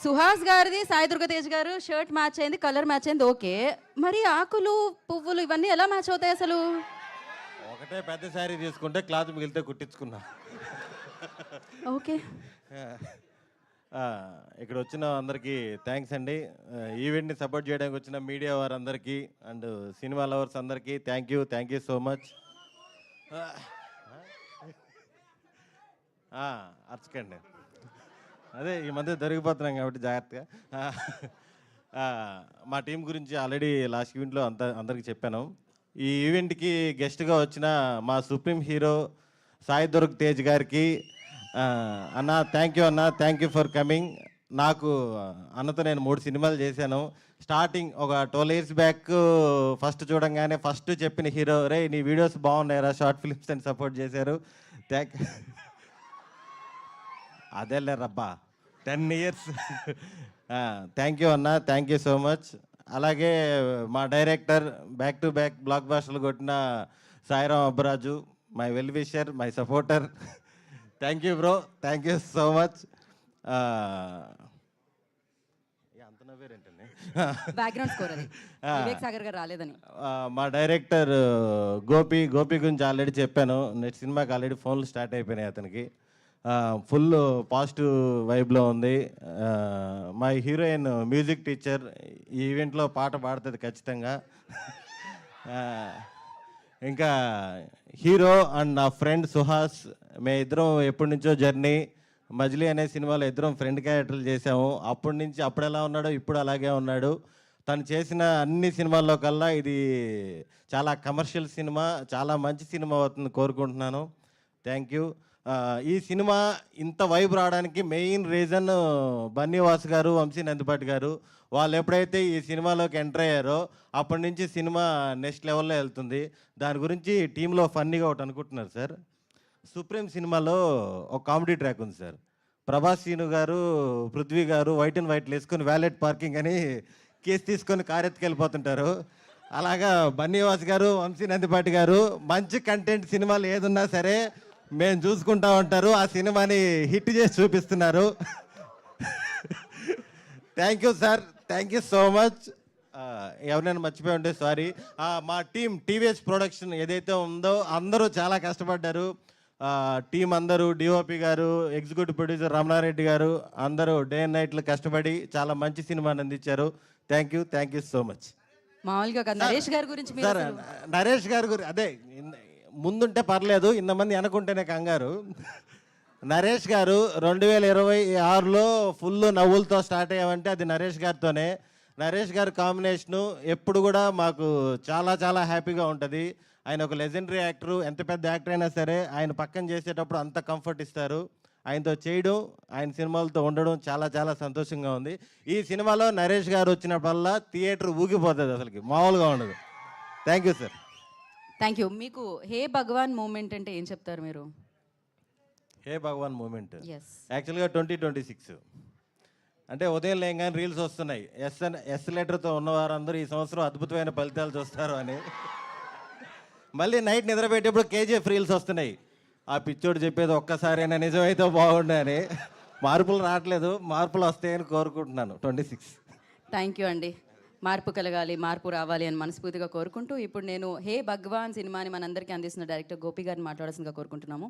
సుహాస్ గారిది సాయి దుర్గ తేజ్ గారు shirt match అయింది, కలర్ మ్యాచ్ అయింది, ఓకే. మరి ఆకులు పువ్వులు ఇవన్నీ ఎలా మ్యాచ్ అవుతాయి అసలు? ఒకటే పెద్ద శారీ తీసుకుంటే క్లాత్ మిగిలితే కుట్టించుకున్నా. ఓకే. ఇక్కడ వచ్చిన అందరికీ థ్యాంక్స్ అండి. ఈవెంట్ని సపోర్ట్ చేయడానికి వచ్చిన మీడియా వారందరికీ అండ్ సినిమా లవర్స్ అందరికీ థ్యాంక్ యూ సో మచ్. అర్చకండి, అదే ఈ మధ్య దొరికిపోతున్నాం కాబట్టి జాగ్రత్తగా. మా టీం గురించి ఆల్రెడీ లాస్ట్ ఈవెంట్లో అందరికీ చెప్పాను. ఈ ఈవెంట్కి గెస్ట్గా వచ్చిన మా సుప్రీం హీరో సాయి దుర్గ్ తేజ్ గారికి అన్న థ్యాంక్ యూ ఫర్ కమింగ్. నాకు అన్నతో నేను 3 సినిమాలు చేశాను. స్టార్టింగ్ ఒక 12 years బ్యాక్ ఫస్ట్ చూడంగానే ఫస్ట్ చెప్పిన హీరో, రే నీ వీడియోస్ బాగున్నాయరా, షార్ట్ ఫిల్మ్స్ అని సపోర్ట్ చేశారు. అదేలే రబ్బా 10 years. Thank you so much. అలాగే మా డైరెక్టర్ బ్యాక్ టు బ్యాక్ బ్లాక్ బాస్టర్లు కొట్టిన Sairam Abbaraju, my well wisher, my supporter. Thank you bro, thank you so much. అంత నవ్వేరేంటండి, బ్యాక్గ్రౌండ్ స్కోర్ అది వివేక్ సాగర్ గారు రాలేదని. మా డైరెక్టర్ గోపి గురించి ఆల్రెడీ చెప్పాను. నెక్స్ట్ సినిమాకి ఆల్రెడీ ఫోన్లు స్టార్ట్ అయిపోయినాయి అతనికి. ఫుల్ పాజిటివ్ వైబ్లో ఉంది. మా హీరోయిన్ మ్యూజిక్ టీచర్, ఈ ఈవెంట్లో పాట పాడుతుంది ఖచ్చితంగా. ఇంకా హీరో అండ్ నా ఫ్రెండ్ సుహాస్, మేము ఇద్దరం ఎప్పటి నుంచో జర్నీ. మజిలీ అనే సినిమాలో ఇద్దరం ఫ్రెండ్ క్యారెక్టర్లు చేసాము. అప్పటి నుంచి అప్పుడు ఎలా ఉన్నాడో ఇప్పుడు అలాగే ఉన్నాడు. తను చేసిన అన్ని సినిమాల్లో కల్లా ఇది చాలా కమర్షియల్ సినిమా, చాలా మంచి సినిమా అవుతుంది కోరుకుంటున్నాను. Thank you. ఈ సినిమా ఇంత వైబ్ రావడానికి మెయిన్ రీజన్ బన్నీవాస్ గారు, వంశీ నందిపాటి గారు. వాళ్ళు ఎప్పుడైతే ఈ సినిమాలోకి ఎంటర్ అయ్యారో అప్పటి నుంచి సినిమా నెక్స్ట్ లెవెల్లో వెళ్తుంది. దాని గురించి టీంలో ఫన్నీగా ఒకటి అనుకుంటున్నారు సార్. సుప్రీం సినిమాలో ఒక కామెడీ ట్రాక్ ఉంది సార్. ప్రభాస్ సీను గారు, పృథ్వీ గారు వైట్ అండ్ వైట్లు వేసుకొని వ్యాలెట్ పార్కింగ్ అని కేసు తీసుకొని కారు ఎత్తుకెళ్ళిపోతుంటారు. అలాగా బన్నీవాస్ గారు, వంశీ నందిపాటి గారు మంచి కంటెంట్ సినిమాలు ఏదున్నా సరే మేము చూసుకుంటా ఉంటారు. ఆ సినిమాని హిట్ చేసి చూపిస్తున్నారు. Thank you sir, thank you so much. ఎవరైనా మర్చిపోయి ఉంటే సారీ. మా టీం టీవీఎస్ ప్రొడక్షన్ ఏదైతే ఉందో అందరూ చాలా కష్టపడ్డారు. టీం అందరూ, డిఓపి గారు, ఎగ్జిక్యూటివ్ ప్రొడ్యూసర్ రమణారెడ్డి గారు అందరూ డే అండ్ నైట్లు కష్టపడి చాలా మంచి సినిమాని అందించారు. Thank you so much. మామూలుగా నరేష్ గారి గురించి సార్, నరేష్ గారి గురించి అదే ముందుంటే పర్లేదు, ఇంతమంది అనుకుంటేనే కంగారు. నరేష్ గారు 2026లో ఫుల్ నవ్వులతో స్టార్ట్ అయ్యామంటే అది నరేష్ గారితోనే. నరేష్ గారి కాంబినేషను ఎప్పుడు కూడా మాకు చాలా చాలా హ్యాపీగా ఉంటుంది. ఆయన ఒక లెజెండరీ యాక్టరు. ఎంత పెద్ద యాక్టర్ అయినా సరే ఆయన పక్కన చేసేటప్పుడు అంత కంఫర్ట్ ఇస్తారు. ఆయనతో చేయడం, ఆయన సినిమాలతో ఉండడం చాలా చాలా సంతోషంగా ఉంది. ఈ సినిమాలో నరేష్ గారు వచ్చినప్పుడల్లా థియేటర్ ఊగిపోతుంది, అసలుకి మామూలుగా ఉండదు. Thank you sir. Thank you. మీకు హే భగవాన్ మూమెంట్ అంటే ఏం చెప్తారు మీరు? హే భగవాన్ మూమెంట్ ఎస్, యాక్చువల్గా 2026 అంటే ఉదయం లేగానే రీల్స్ వస్తున్నాయి. ఎస్ లెటర్తో ఉన్నవారందరూ ఈ సంవత్సరం అద్భుతమైన ఫలితాలు చూస్తారు అని. మళ్ళీ నైట్ నిద్రపెట్టేప్పుడు కేజీఎఫ్ రీల్స్ వస్తున్నాయి. ఆ పిచ్చోడు చెప్పేది ఒక్కసారైనా నిజమైతే బాగుండని. మార్పులు రావట్లేదు, మార్పులు వస్తాయని కోరుకుంటున్నాను 26. థ్యాంక్ యూ అండి. మార్పు కలగాలి, మార్పు రావాలి అని మనస్ఫూర్తిగా కోరుకుంటూ ఇప్పుడు నేను హే భగవాన్ సినిమాని మనందరికీ అందిస్తున్న డైరెక్టర్ గోపి గారిని మాట్లాడాల్సిందిగా కోరుకుంటున్నాము.